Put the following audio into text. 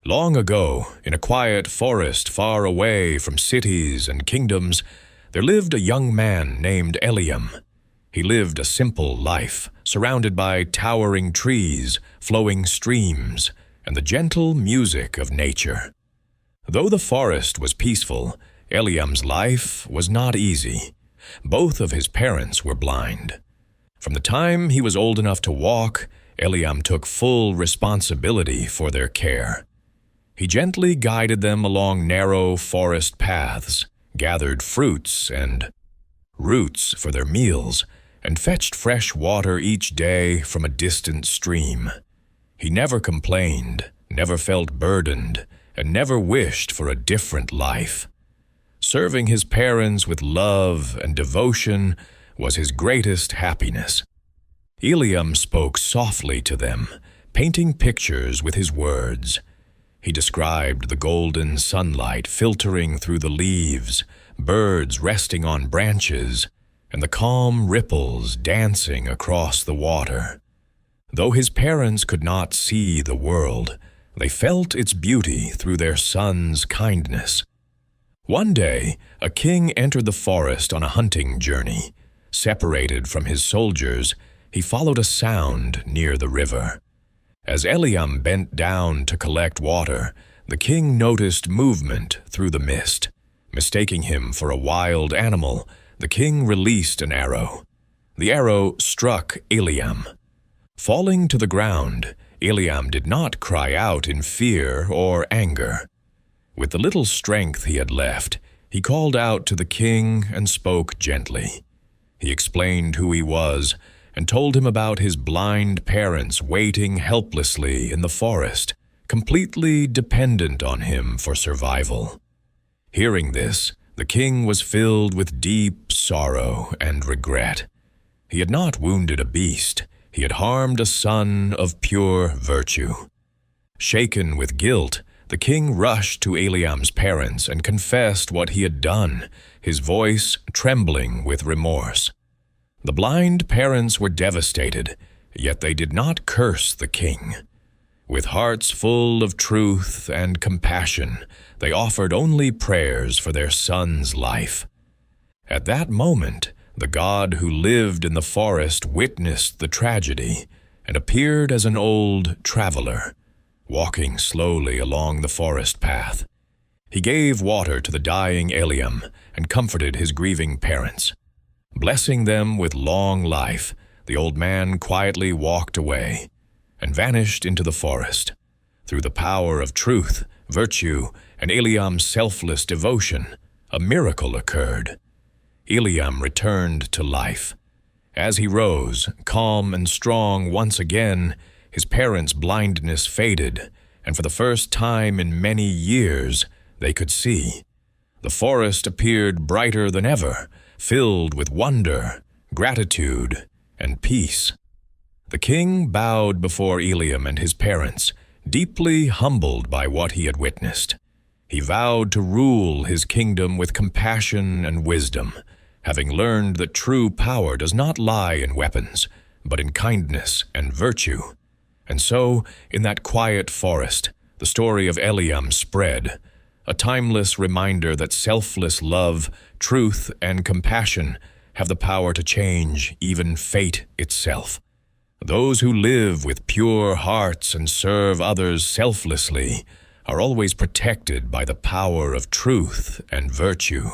Long ago, in a quiet forest far away from cities and kingdoms, there lived a young man named Eliam. He lived a simple life, surrounded by towering trees, flowing streams, and the gentle music of nature. Though the forest was peaceful, Eliam's life was not easy. Both of his parents were blind. From the time he was old enough to walk, Eliam took full responsibility for their care. He gently guided them along narrow forest paths, gathered fruits and roots for their meals, and fetched fresh water each day from a distant stream. He never complained, never felt burdened, and never wished for a different life. Serving his parents with love and devotion was his greatest happiness. Eliam spoke softly to them, painting pictures with his words. He described the golden sunlight filtering through the leaves, birds resting on branches, and the calm ripples dancing across the water. Though his parents could not see the world, they felt its beauty through their son's kindness. One day, a king entered the forest on a hunting journey. Separated from his soldiers, he followed a sound near the river. As Eliam bent down to collect water, the king noticed movement through the mist. Mistaking him for a wild animal, the king released an arrow. The arrow struck Eliam. Falling to the ground, Eliam did not cry out in fear or anger. With the little strength he had left, he called out to the king and spoke gently. He explained who he was and told him about his blind parents waiting helplessly in the forest, completely dependent on him for survival. Hearing this, the king was filled with deep sorrow and regret. He had not wounded a beast, he had harmed a son of pure virtue. Shaken with guilt, the king rushed to Eliam's parents and confessed what he had done, his voice trembling with remorse. The blind parents were devastated, yet they did not curse the king. With hearts full of truth and compassion, they offered only prayers for their son's life. At that moment, the god who lived in the forest witnessed the tragedy and appeared as an old traveler, walking slowly along the forest path. He gave water to the dying Eliam and comforted his grieving parents. Blessing them with long life, the old man quietly walked away and vanished into the forest. Through the power of truth, virtue, and Eliam's selfless devotion, a miracle occurred. Eliam returned to life. As he rose, calm and strong once again, his parents' blindness faded, and for the first time in many years, they could see. The forest appeared brighter than ever, filled with wonder, gratitude, and peace. The king bowed before Eliam and his parents, deeply humbled by what he had witnessed. He vowed to rule his kingdom with compassion and wisdom, having learned that true power does not lie in weapons, but in kindness and virtue. And so, in that quiet forest, the story of Eliam spread, a timeless reminder that selfless love, truth, and compassion have the power to change even fate itself. Those who live with pure hearts and serve others selflessly are always protected by the power of truth and virtue.